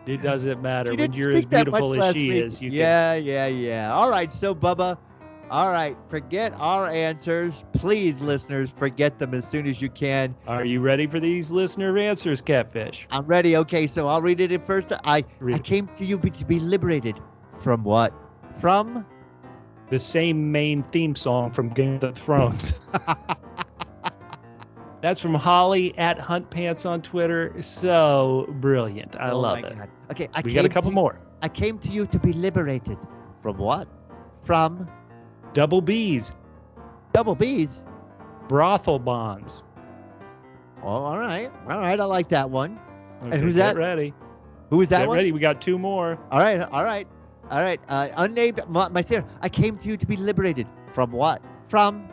It doesn't matter. She when didn't you're speak as that beautiful much as last she week. is, you Yeah. All right, so Bubba. All right, forget our answers. Please, listeners, forget them as soon as you can. Are you ready for these listener answers, Catfish? I'm ready. Okay, so I'll read it at first. I came to you to be liberated. From what? From? The same main theme song from Game of Thrones. That's from Holly at Hunt Pants on Twitter. So brilliant. I love it. God. Okay, we got a couple more. I came to you to be liberated. From what? From? Double B's. Double B's? Brothel bonds. Oh, all right. I like that one. Okay, and who's get that? ready. Who is that get one? ready. We got two more. All right. Unnamed Mysteria. I came to you to be liberated. From what? From?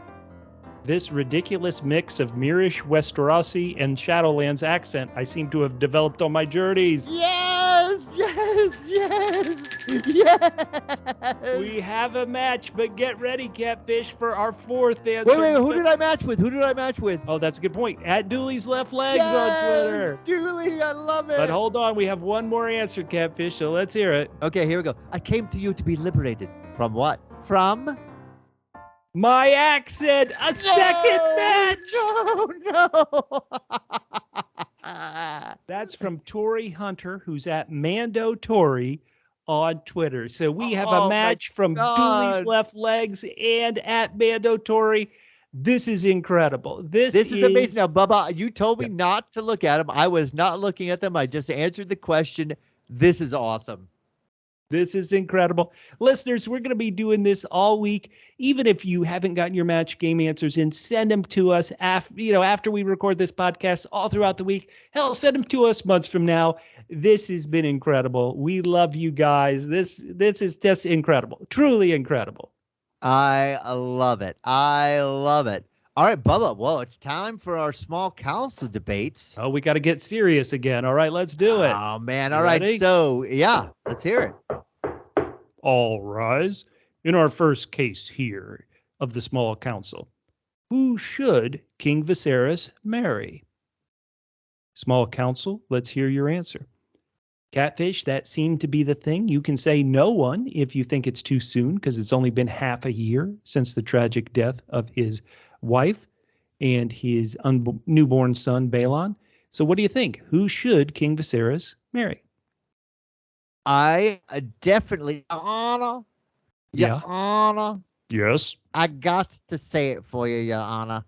This ridiculous mix of Mirish, Westerosi, and Shadowlands accent I seem to have developed on my journeys. Yes! We have a match, but get ready, Catfish, for our fourth answer. Wait, who did I match with? Oh, that's a good point. At Dooley's Left Legs on Twitter. Dooley, I love it. But hold on, we have one more answer, Catfish, so let's hear it. Okay, here we go. I came to you to be liberated. From what? From? My accent! Second match! No! That's from Tori Hunter, who's at Mando Tori on Twitter. So we have a match from Dooley's Left Legs and at Mando Tori. This is incredible. This is amazing. Now, Bubba, you told me not to look at them. I was not looking at them. I just answered the question. This is awesome. This is incredible. Listeners, we're going to be doing this all week. Even if you haven't gotten your match game answers in, send them to us after we record this podcast all throughout the week. Hell, send them to us months from now. This has been incredible. We love you guys. This is just incredible. Truly incredible. I love it. All right, Bubba. Well, it's time for our small council debates. Oh, we got to get serious again. All right, let's do it. Oh, man. All right. So, yeah, let's hear it. All rise. In our first case here of the small council, who should King Viserys marry? Small council, let's hear your answer. Catfish, that seemed to be the thing. You can say no one if you think it's too soon because it's only been half a year since the tragic death of his wife and his newborn son, Balon. So what do you think? Who should King Viserys marry? I definitely, Your Honor. Yes. I got to say it for you, Your Honor.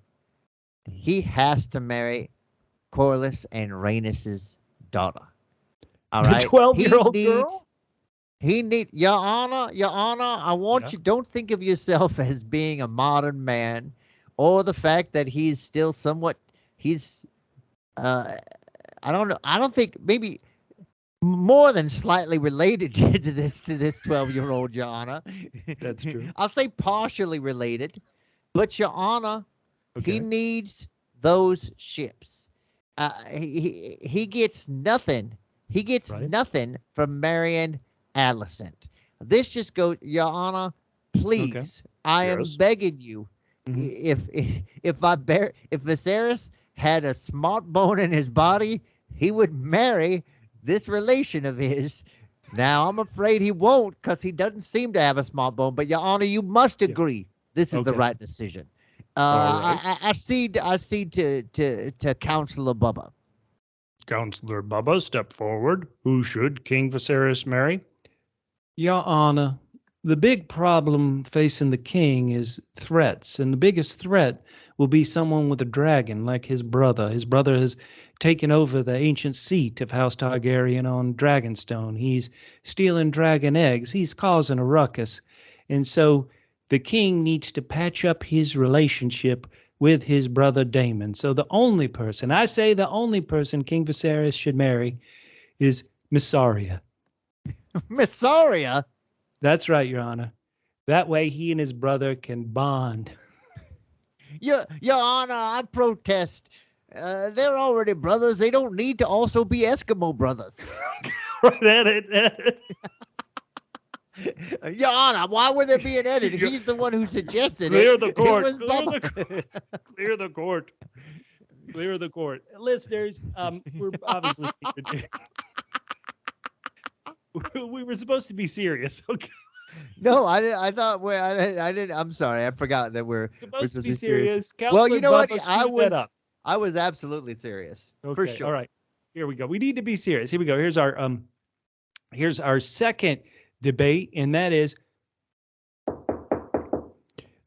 He has to marry Corlys and Rhaenys' daughter. All right. The 12-year-old girl? Your Honor, I want you, don't think of yourself as being a modern man or the fact that he's still he's I don't know. I don't think maybe more than slightly related to this 12-year-old, Your Honor. That's true. I'll say partially related, but Your Honor, he Okay. needs those ships. He gets nothing. He gets Right. nothing from marrying Alicent. This just goes, Your Honor. Okay. Please, I am Yes. begging you. Mhm. If Viserys had a smart bone in his body, he would marry this relation of his. Now I'm afraid he won't, because he doesn't seem to have a smart bone. But Your Honor, you must Yeah. agree this is the Okay. right decision. All right. I cede to Counselor Bubba. Counselor Bubba, step forward. Who should King Viserys marry? Your Honor, the big problem facing the king is threats, and the biggest threat will be someone with a dragon like his brother. His brother has taken over the ancient seat of House Targaryen on Dragonstone. He's stealing dragon eggs. He's causing a ruckus. And so the king needs to patch up his relationship with his brother Daemon. So the only person, I say the only person King Viserys should marry is Missaria. Missoria. That's right, Your Honor. That way he and his brother can bond. Your Honor, I protest. They're already brothers. They don't need to also be Eskimo brothers. Edit. Your Honor, why would there be an edit? He's the one who suggested Clear it. the court. It was Clear Bubba. Clear the court. Clear the court. Listeners, we're obviously we were supposed to be serious. Okay. No, I didn't. I thought. Well, I didn't. I'm sorry. I forgot that we're Supposed to be serious. serious. Well, you know what? Bubba screwed that up. I was absolutely serious. Okay. For sure. All right. Here we go. We need to be serious. Here we go. Here's our second debate, and that is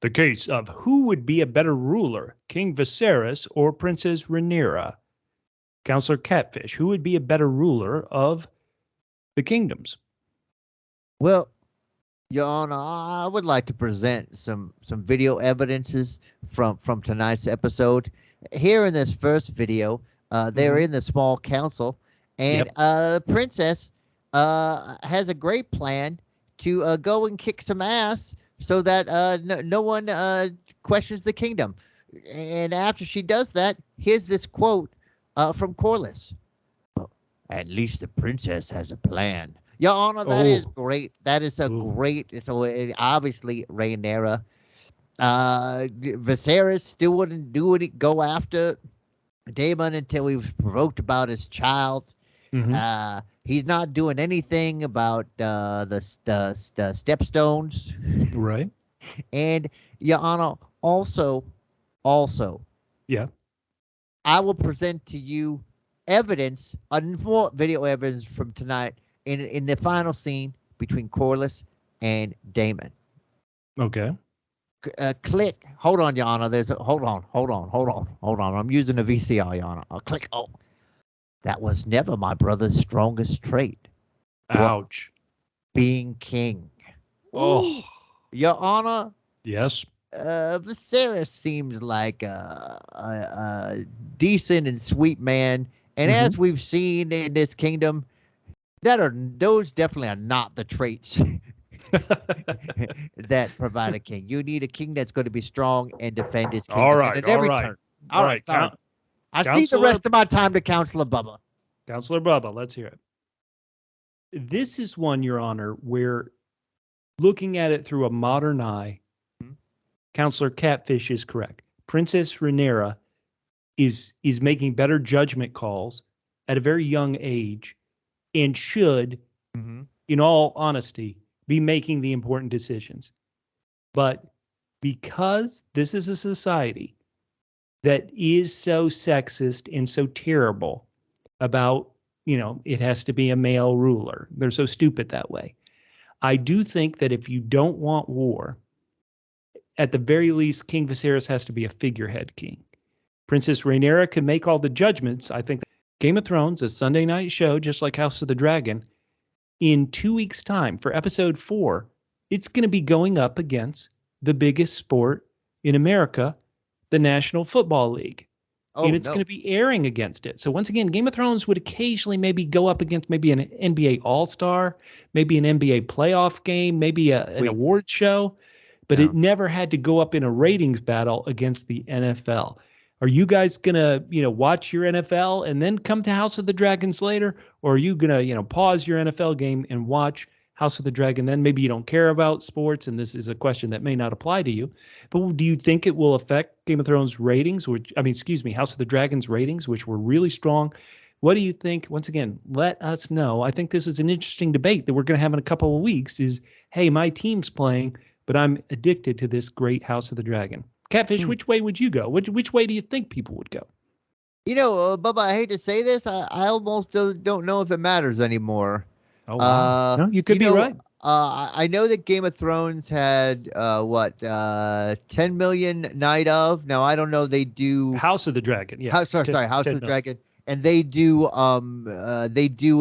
the case of who would be a better ruler, King Viserys or Princess Rhaenyra? Counselor Catfish, who would be a better ruler of the kingdoms? Well, Your Honor, I would like to present some video evidences from tonight's episode. Here in this first video, they're in the small council, and the princess has a great plan to go and kick some ass so that no one questions the kingdom. And after she does that, here's this quote from Corlys. "Well, at least the princess has a plan." Your Honor, that is great. That is a great. So obviously Rhaenyra, Viserys still wouldn't go after Daemon until he was provoked about his child. He's not doing anything about the stepstones. Right. And Your Honor, also, Yeah. I will present to you evidence, more video evidence from tonight in the final scene between Corlys and Daemon. Okay. Click. Hold on, Your Honor. Hold on. I'm using a VCR, Your Honor. Click. Oh, that was never my brother's strongest trait. Ouch. Being king. Oh. Your Honor. Yes. Viserys seems like a decent and sweet man, and as we've seen in this kingdom, those definitely are not the traits that provide a king. You need a king that's going to be strong and defend his kingdom. All right. And at every turn. All right. Sorry. I see the rest of my time to Counselor Bubba. Counselor Bubba, let's hear it. This is one, Your Honor, where looking at it through a modern eye, Counselor Catfish is correct. Princess Rhaenyra is making better judgment calls at a very young age and should, in all honesty, be making the important decisions. But because this is a society that is so sexist and so terrible about, it has to be a male ruler. They're so stupid that way. I do think that if you don't want war, at the very least, King Viserys has to be a figurehead king. Princess Rhaenyra can make all the judgments. I think Game of Thrones, a Sunday night show, just like House of the Dragon, in 2 weeks' time for episode 4, it's going to be going up against the biggest sport in America, the National Football League. and it's going to be airing against it. So once again, Game of Thrones would occasionally maybe go up against maybe an NBA All-Star, maybe an NBA playoff game, maybe an award show, but it never had to go up in a ratings battle against the NFL. Are you guys going to, watch your NFL and then come to House of the Dragons later? Or are you going to, pause your NFL game and watch House of the Dragon? Then maybe you don't care about sports, and this is a question that may not apply to you. But do you think it will affect Game of Thrones ratings, House of the Dragons ratings, which were really strong? What do you think? Once again, let us know. I think this is an interesting debate that we're going to have in a couple of weeks is, hey, my team's playing, but I'm addicted to this great House of the Dragon. Catfish, which way would you go? Which way do you think people would go? Bubba, I hate to say this. I almost don't know if it matters anymore. Oh, wow. No, you could be right. I know that Game of Thrones had 10 million night of. Now I don't know. They do House of the Dragon. Yeah. House of the Dragon, and they do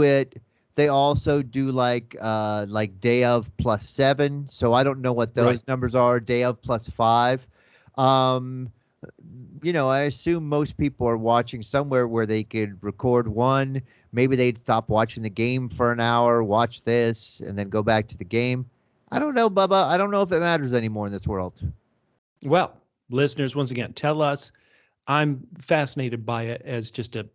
it. They also do like day of +7. So I don't know what those numbers are. Day of +5. I assume most people are watching somewhere where they could record one. Maybe they'd stop watching the game for an hour, watch this, and then go back to the game. I don't know, Bubba. I don't know if it matters anymore in this world. Well, listeners, once again, tell us. I'm fascinated by it as just a,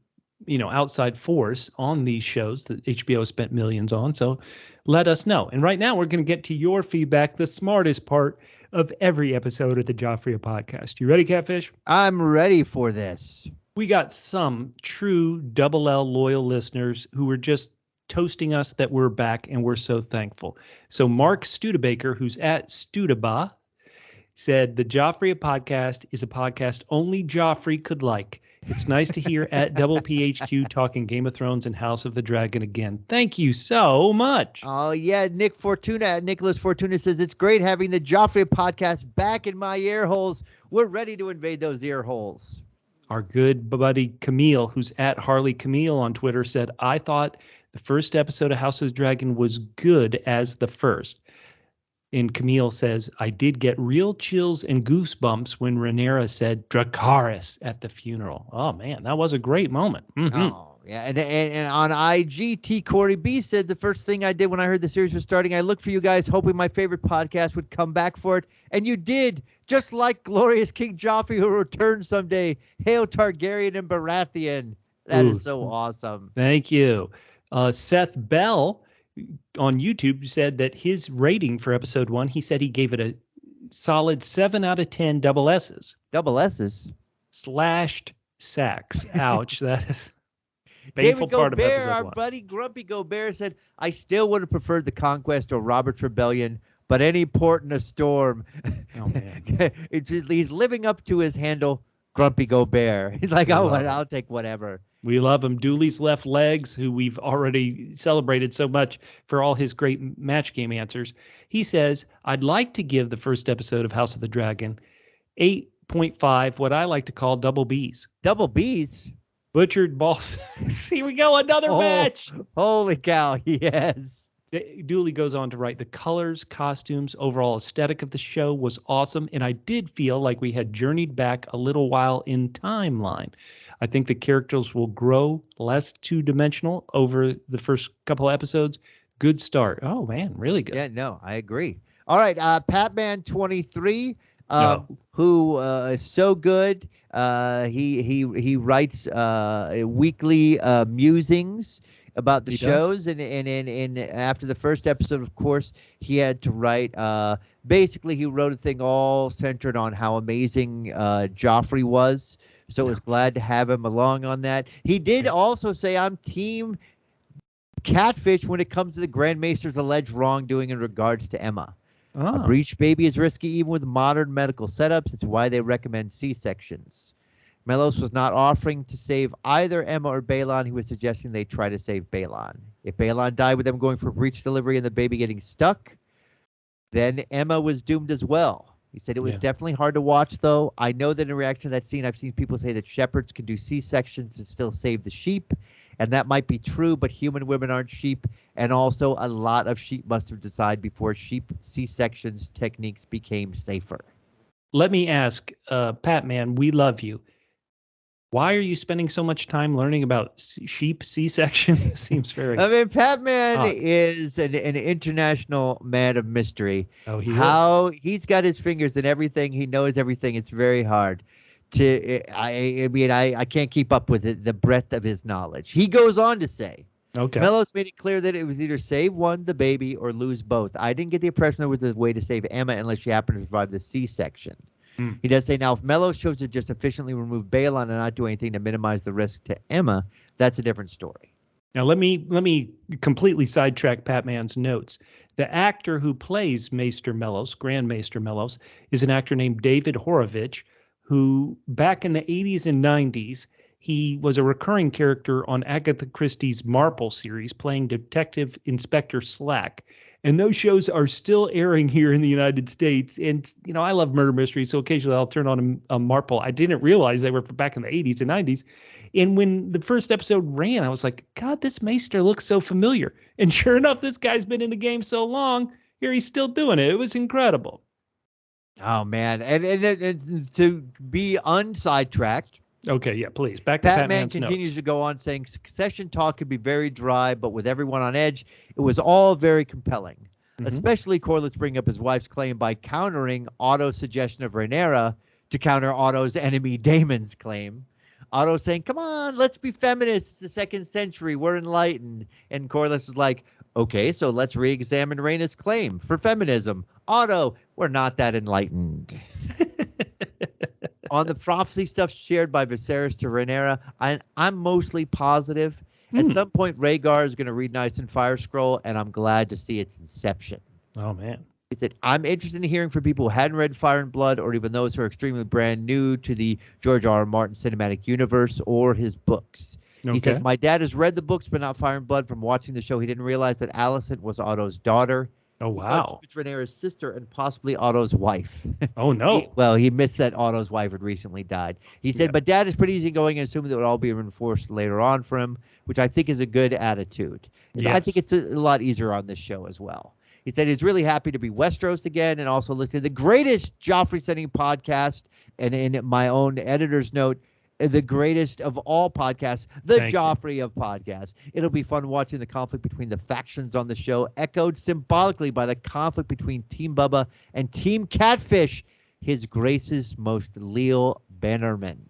outside force on these shows that HBO spent millions on. So let us know. And right now we're going to get to your feedback, the smartest part of every episode of the Joffrey of Podcast. You ready, Catfish? I'm ready for this. We got some true Double L loyal listeners who were just toasting us that we're back, and we're so thankful. So Mark Studebaker, who's at Studaba, said the Joffrey of Podcast is a podcast only Joffrey could like. It's nice to hear at Double PHQ talking Game of Thrones and House of the Dragon again. Thank you so much. Oh, yeah. Nicholas Fortuna says, it's great having the Joffrey podcast back in my ear holes. We're ready to invade those ear holes. Our good buddy Camille, who's at Harley Camille on Twitter, said, I thought the first episode of House of the Dragon was good as the first. And Camille says, I did get real chills and goosebumps when Rhaenyra said Dracarys at the funeral. Oh, man, that was a great moment. Mm-hmm. Oh, yeah. And on IG, T. Corey B said, the first thing I did when I heard the series was starting, I looked for you guys hoping my favorite podcast would come back for it. And you did, just like glorious King Joffrey who will return someday. Hail Targaryen and Baratheon. That is so awesome. Thank you. Seth Bell on YouTube said that his rating for episode 1, he said he gave it a solid 7 out of 10 double S's. Double S's? Slashed sacks. Ouch. That is painful David part Gobert, of episode 1. our buddy Grumpy Gobert said, I still would have preferred the Conquest or Robert's Rebellion, but any port in a storm. Oh, man. He's living up to his handle, Grumpy Gobert. He's like, I'll take whatever. We love him. Dooley's Left Legs, who we've already celebrated so much for all his great match game answers. He says, I'd like to give the first episode of House of the Dragon 8.5, what I like to call double Bs. Double Bs? Butchered balls. Here we go, another match. Holy cow, yes. Dooley goes on to write, the colors, costumes, overall aesthetic of the show was awesome, and I did feel like we had journeyed back a little while in timeline. I think the characters will grow less two-dimensional over the first couple of episodes. Good start. Oh, man, really good. Yeah, no, I agree. All right, Patman23, who is so good. He writes weekly musings about the shows, and after the first episode, of course, he had to write. Basically, he wrote a thing all centered on how amazing Joffrey was. So I was glad to have him along on that. He did also say, I'm team Catfish when it comes to the Grand Maester's alleged wrongdoing in regards to Emma. A breech baby is risky even with modern medical setups. It's why they recommend C-sections. Melos was not offering to save either Emma or Balon. He was suggesting they try to save Balon. If Balon died with them going for breech delivery and the baby getting stuck, then Emma was doomed as well. He said it was definitely hard to watch, though. I know that in reaction to that scene, I've seen people say that shepherds can do C-sections and still save the sheep, and that might be true, but human women aren't sheep, and also a lot of sheep must have died before sheep C-sections techniques became safer. Let me ask, Patman, we love you. Why are you spending so much time learning about sheep C-sections? It seems very I mean, Patman odd. is an international man of mystery. Oh, he is. How he's got his fingers in everything. He knows everything. It's very hard to. I mean, I can't keep up with it, the breadth of his knowledge. He goes on to say, Okay. Mellos made it clear that it was either save one, the baby, or lose both. I didn't get the impression there was a way to save Emma unless she happened to survive the C-section. He does say, now, if Mellos chose to just efficiently remove Balon and not do anything to minimize the risk to Emma, that's a different story. Now, let me completely sidetrack Patman's notes. The actor who plays Maester Mellos, Grand Maester Mellos, is an actor named David Horovich, who back in the 80s and 90s, he was a recurring character on Agatha Christie's Marple series, playing Detective Inspector Slack. And those shows are still airing here in the United States. And, you know, I love murder mysteries, so occasionally I'll turn on a Marple. I didn't realize they were back in the 80s and 90s. And when the first episode ran, I was like, God, this Maester looks so familiar. And sure enough, this guy's been in the game so long, here he's still doing it. It was incredible. Oh, man. And to be unsidetracked, okay, yeah, please. Back to Batman Patman's continues notes. to go on saying succession talk could be very dry, but with everyone on edge, it was all very compelling. Especially Corlys bringing up his wife's claim by countering Otto's suggestion of Rhaenyra to counter Otto's enemy Daemon's claim. Otto saying, come on, let's be feminists. It's the 2nd century. We're enlightened. And Corlys is like, okay, so let's re-examine Rhaenyra's claim for feminism. Otto, we're not that enlightened. On the prophecy stuff shared by Viserys to Rhaenyra, I'm mostly positive. At some point, Rhaegar is going to read Nice and Fire Scroll, and I'm glad to see its inception. Oh, man. He said, I'm interested in hearing from people who hadn't read Fire and Blood, or even those who are extremely brand new to the George R. R. Martin cinematic universe or his books. He says, my dad has read the books, but not Fire and Blood. From watching the show, he didn't realize that Alicent was Otto's daughter. Oh, wow. It's Rhaenyra's sister and possibly Otto's wife. Oh, no. He missed that Otto's wife had recently died. He said, but Dad is pretty easygoing and assuming that it would all be reinforced later on for him, which I think is a good attitude. Yes. I think it's a lot easier on this show as well. He said he's really happy to be Westeros again and also listening to the greatest Joffrey Setting podcast. And in my own editor's note, the greatest of all podcasts, the Joffrey of Podcasts. It'll be fun watching the conflict between the factions on the show, echoed symbolically by the conflict between Team Bubba and Team Catfish, His Grace's most leal Bannerman.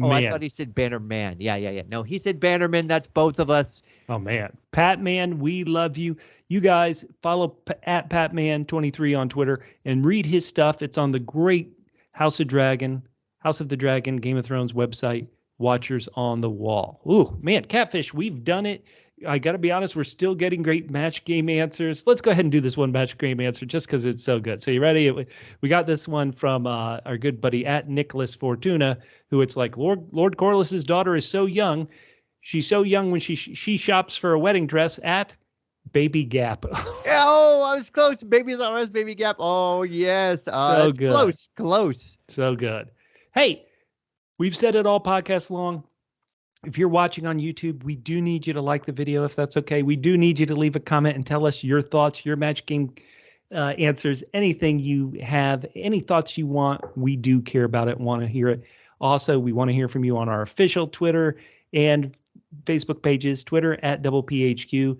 Oh, I thought he said Bannerman. Yeah. No, he said Bannerman. That's both of us. Oh, man. Patman, we love you. You guys follow at Patman23 on Twitter and read his stuff. It's on the great House of the Dragon, Game of Thrones website, Watchers on the Wall. Ooh, man, Catfish, we've done it. I got to be honest, we're still getting great match game answers. Let's go ahead and do this one match game answer just because it's so good. So you ready? We got this one from our good buddy at Nicholas Fortuna, who it's like, Lord Corlys's daughter is so young. She's so young when she shops for a wedding dress at Baby Gap. Oh, I was close. Baby's on Baby Gap. Oh, yes. So good. Close. So good. Hey, we've said it all podcast long. If you're watching on YouTube, we do need you to like the video if that's okay. We do need you to leave a comment and tell us your thoughts, your match game answers, anything you have, any thoughts you want. We do care about it, want to hear it. Also, we want to hear from you on our official Twitter and Facebook pages, Twitter at DoublePHQ,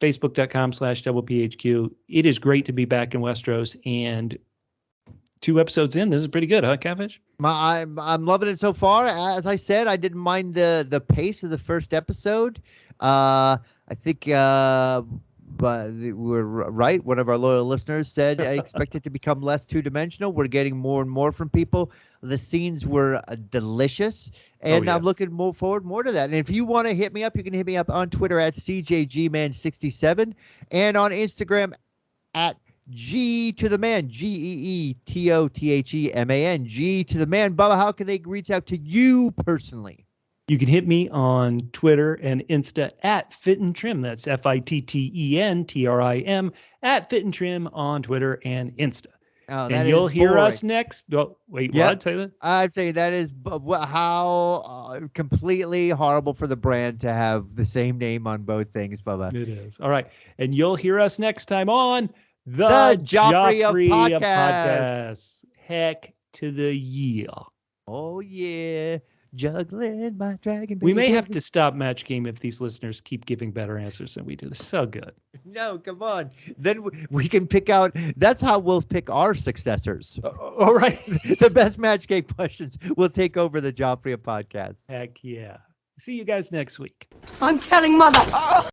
Facebook.com/DoublePHQ. It is great to be back in Westeros, and 2 episodes in, this is pretty good, huh, Catfish? I'm loving it so far. As I said, I didn't mind the pace of the first episode. I think but we're right. One of our loyal listeners said I expect it to become less two-dimensional. We're getting more and more from people. The scenes were delicious, and I'm looking forward more to that. And if you want to hit me up, you can hit me up on Twitter at CJGman67 and on Instagram at G to the Man, GEETOTHEMAN, G to the Man. Bubba, how can they reach out to you personally? You can hit me on Twitter and Insta at Fit and Trim. That's FITTENTRIM at Fit and Trim on Twitter and Insta. Oh, and you'll hear us next. Oh, wait, what? Say that? I'd say that is how completely horrible for the brand to have the same name on both things, Bubba. It is. All right. And you'll hear us next time on the Joffrey of Podcasts. Heck to the yeah. Oh, yeah. juggling my dragon. We may baby. have to stop Match Game if these listeners keep giving better answers than we do. This is so good. No, come on. Then we can pick out. That's how we'll pick our successors. All right. The best match game questions will take over the Joffrey of Podcasts. Heck yeah. See you guys next week. I'm telling Mother.